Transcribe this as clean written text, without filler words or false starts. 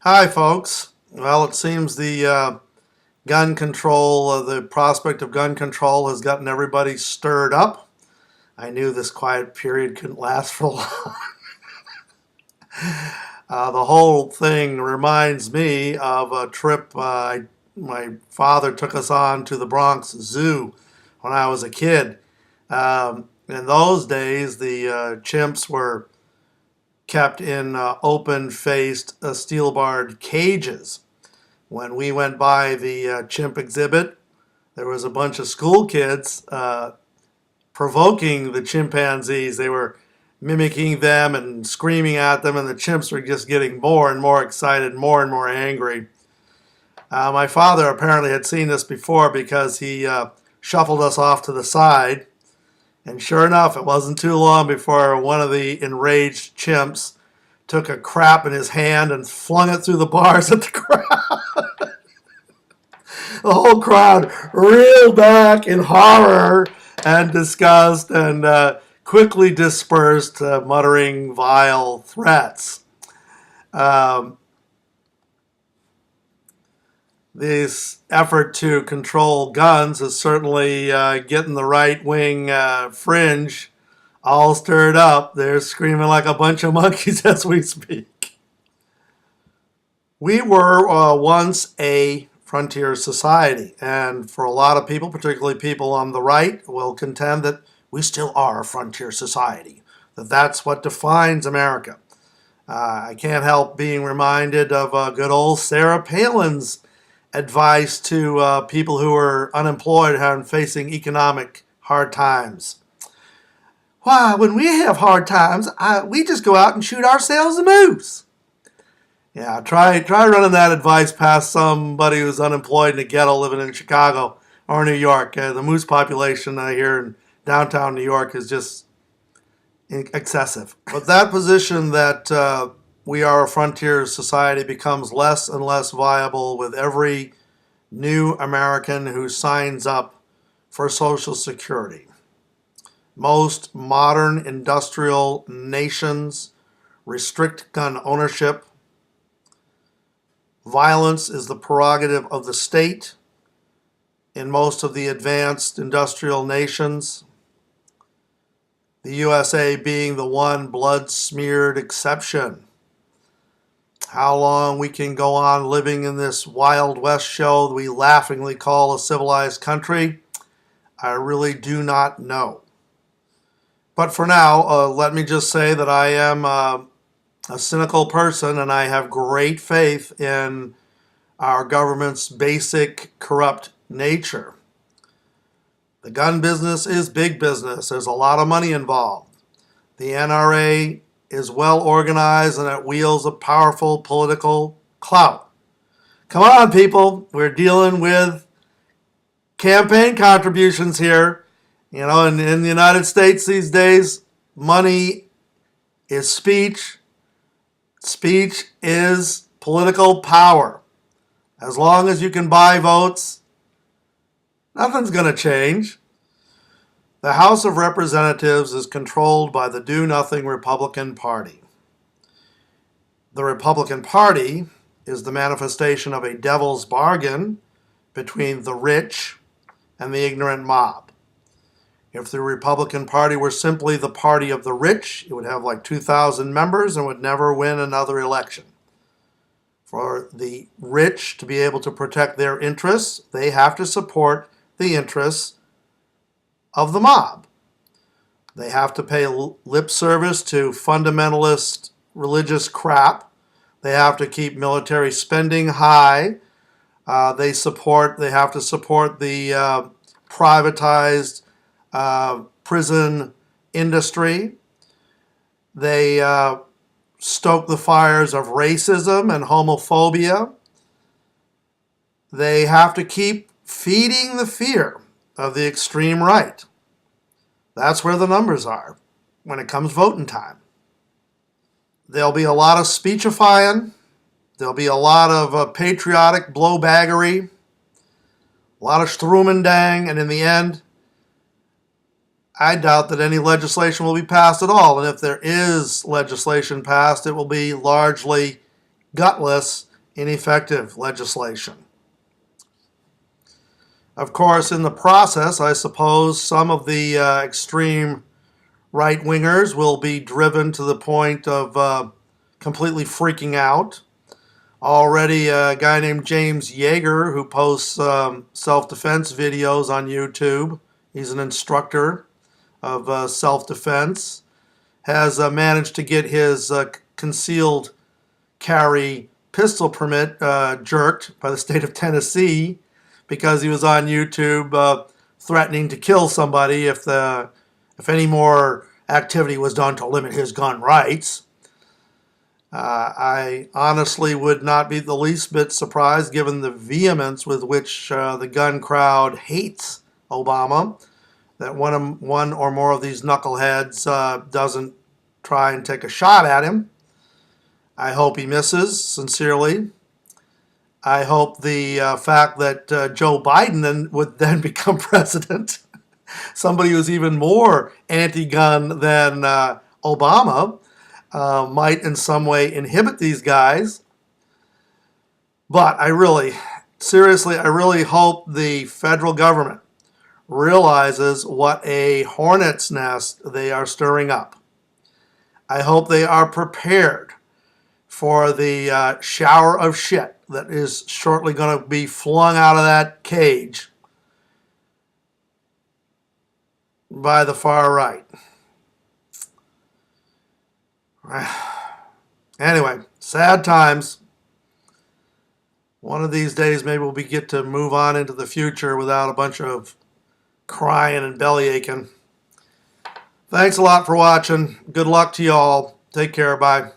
Hi, folks. Well, it seems the prospect of gun control has gotten everybody stirred up. I knew this quiet period couldn't last for long. The whole thing reminds me of a trip my father took us on to the Bronx Zoo when I was a kid. In those days, the chimps were kept in open-faced steel-barred cages. When we went by the chimp exhibit, there was a bunch of school kids provoking the chimpanzees. They were mimicking them and screaming at them, and the chimps were just getting more and more excited, more and more angry. My father apparently had seen this before because he shuffled us off to the side. And sure enough, it wasn't too long before one of the enraged chimps took a crap in his hand and flung it through the bars at the crowd. The whole crowd reeled back in horror and disgust and quickly dispersed, muttering vile threats. Um, this effort to control guns is certainly getting the right wing fringe all stirred up. They're screaming like a bunch of monkeys as we speak. We were once a frontier society, and for a lot of people, particularly people on the right, will contend that we still are a frontier society, that that's what defines America. I can't help being reminded of good old Sarah Palin's advice to people who are unemployed and facing economic hard times. Why, when we have hard times, we just go out and shoot ourselves a moose. Yeah, try running that advice past somebody who's unemployed in a ghetto living in Chicago or New York. The moose population here in downtown New York is just excessive. But that position that we are a frontier society becomes less and less viable with every new American who signs up for Social Security. Most modern industrial nations restrict gun ownership. Violence is the prerogative of the state in most of the advanced industrial nations, the USA being the one blood-smeared exception. How long we can go on living in this Wild West show that we laughingly call a civilized country, I really do not know. But for now, let me just say that I am a cynical person, and I have great faith in our government's basic corrupt nature. The gun business is big business. There's a lot of money involved. The NRA is well organized and it wields a powerful political clout. Come on, people. We're dealing with campaign contributions here. You know, in the United States these days, money is speech. Speech is political power. As long as you can buy votes, nothing's going to change. The House of Representatives is controlled by the do-nothing Republican Party. The Republican Party is the manifestation of a devil's bargain between the rich and the ignorant mob. If the Republican Party were simply the party of the rich, it would have like 2,000 members and would never win another election. For the rich to be able to protect their interests, they have to support the interests of the mob. They have to pay lip service to fundamentalist religious crap. They have to keep military spending high. They have to support the privatized prison industry. They stoke the fires of racism and homophobia. They have to keep feeding the fear of the extreme right. That's where the numbers are when it comes voting time. There'll be a lot of speechifying. There'll be a lot of patriotic blowbaggery, a lot of strumendang, and in the end, I doubt that any legislation will be passed at all. And if there is legislation passed, it will be largely gutless ineffective legislation. Of course, in the process, I suppose some of the extreme right-wingers will be driven to the point of completely freaking out. Already a guy named James Yeager, who posts self-defense videos on YouTube, he's an instructor of self-defense, has managed to get his concealed carry pistol permit jerked by the state of Tennessee because he was on YouTube threatening to kill somebody if any more activity was done to limit his gun rights. I honestly would not be the least bit surprised, given the vehemence with which the gun crowd hates Obama, that one or more of these knuckleheads doesn't try and take a shot at him. I hope he misses, sincerely. I hope the fact that Joe Biden would then become president, somebody who's even more anti-gun than Obama, might in some way inhibit these guys. But I really hope the federal government realizes what a hornet's nest they are stirring up. I hope they are prepared for the shower of shit that is shortly going to be flung out of that cage by the far right. Anyway, sad times. One of these days, maybe we'll get to move on into the future without a bunch of crying and belly aching. Thanks a lot for watching. Good luck to you all. Take care. Bye.